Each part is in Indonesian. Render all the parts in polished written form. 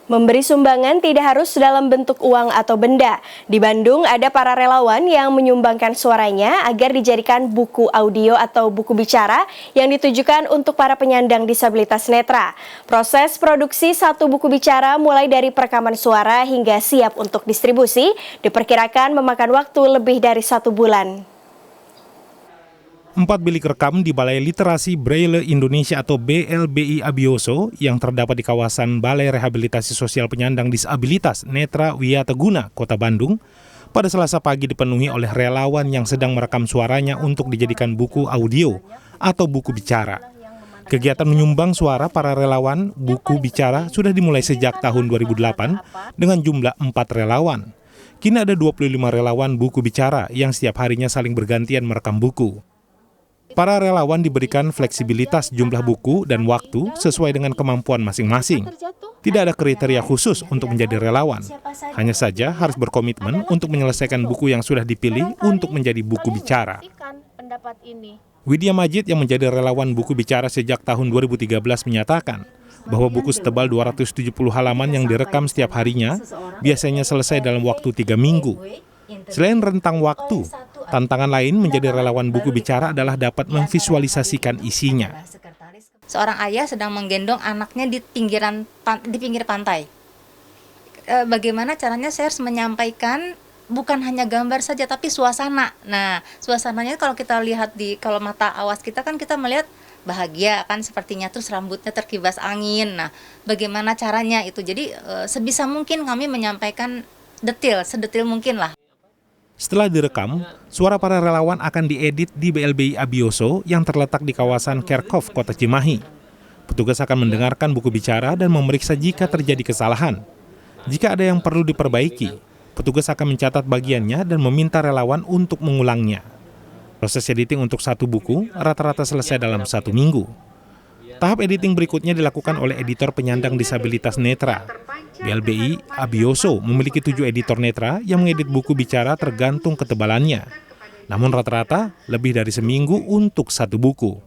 Memberi sumbangan tidak harus dalam bentuk uang atau benda. Di Bandung ada para relawan yang menyumbangkan suaranya agar dijadikan buku audio atau buku bicara yang ditujukan untuk para penyandang disabilitas netra. Proses produksi satu buku bicara mulai dari perekaman suara hingga siap untuk distribusi diperkirakan memakan waktu lebih dari 1 bulan. 4 bilik rekam di Balai Literasi Braille Indonesia atau BLBI Abioso yang terdapat di kawasan Balai Rehabilitasi Sosial Penyandang Disabilitas Netra Wiyateguna, Kota Bandung, pada Selasa pagi dipenuhi oleh relawan yang sedang merekam suaranya untuk dijadikan buku audio atau buku bicara. Kegiatan menyumbang suara para relawan buku bicara sudah dimulai sejak tahun 2008 dengan jumlah 4 relawan. Kini ada 25 relawan buku bicara yang setiap harinya saling bergantian merekam buku. Para relawan diberikan fleksibilitas jumlah buku dan waktu sesuai dengan kemampuan masing-masing. Tidak ada kriteria khusus untuk menjadi relawan. Hanya saja harus berkomitmen untuk menyelesaikan buku yang sudah dipilih untuk menjadi buku bicara. Widya Majid yang menjadi relawan buku bicara sejak tahun 2013 menyatakan bahwa buku setebal 270 halaman yang direkam setiap harinya biasanya selesai dalam waktu 3 minggu. Selain rentang waktu, tantangan lain menjadi relawan buku bicara adalah dapat memvisualisasikan isinya. Seorang ayah sedang menggendong anaknya di pinggir pantai. Bagaimana caranya saya harus menyampaikan bukan hanya gambar saja tapi suasana. Nah, suasananya kalau kita lihat kalau mata awas kita kan kita melihat bahagia kan sepertinya, terus rambutnya terkibas angin. Nah, bagaimana caranya itu? Jadi sebisa mungkin kami menyampaikan sedetil mungkin lah. Setelah direkam, suara para relawan akan diedit di BLBI Abioso yang terletak di kawasan Kerkhof, Kota Cimahi. Petugas akan mendengarkan buku bicara dan memeriksa jika terjadi kesalahan. Jika ada yang perlu diperbaiki, petugas akan mencatat bagiannya dan meminta relawan untuk mengulangnya. Proses editing untuk satu buku rata-rata selesai dalam 1 minggu. Tahap editing berikutnya dilakukan oleh editor penyandang disabilitas netra. BLBI Abioso memiliki 7 editor netra yang mengedit buku bicara tergantung ketebalannya. Namun rata-rata lebih dari seminggu untuk satu buku.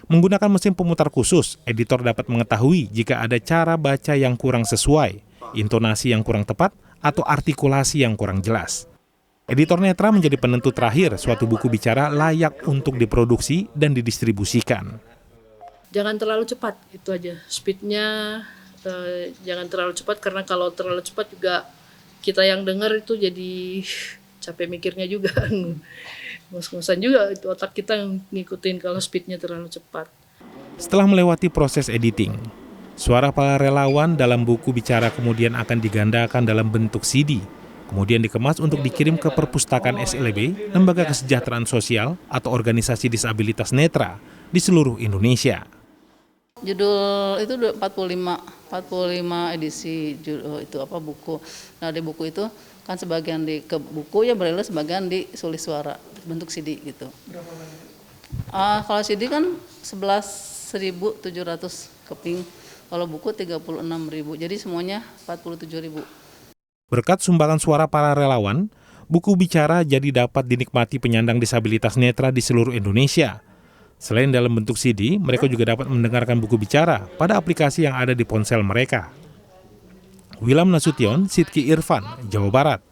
Menggunakan mesin pemutar khusus, editor dapat mengetahui jika ada cara baca yang kurang sesuai, intonasi yang kurang tepat, atau artikulasi yang kurang jelas. Editor netra menjadi penentu terakhir suatu buku bicara layak untuk diproduksi dan didistribusikan. Jangan terlalu cepat, itu aja. Speednya jangan terlalu cepat, karena kalau terlalu cepat juga kita yang dengar itu jadi capek mikirnya juga. Ngos-ngosan juga itu otak kita ngikutin kalau speednya terlalu cepat. Setelah melewati proses editing, suara para relawan dalam buku bicara kemudian akan digandakan dalam bentuk CD, kemudian dikemas untuk dikirim ke Perpustakaan SLB, Lembaga Kesejahteraan Sosial atau Organisasi Disabilitas Netra di seluruh Indonesia. Judul itu 45 edisi itu buku. Nah, di buku itu kan sebagian ke buku ya braille, sebagian disulis suara bentuk CD gitu. Kalau CD kan 11.700 keping, kalau buku 36.000. Jadi semuanya 47.000. Berkat sumbangan suara para relawan, buku bicara jadi dapat dinikmati penyandang disabilitas netra di seluruh Indonesia. Selain dalam bentuk CD, mereka juga dapat mendengarkan buku bicara pada aplikasi yang ada di ponsel mereka. Wilam Nasution, Sidki Irfan, Jawa Barat.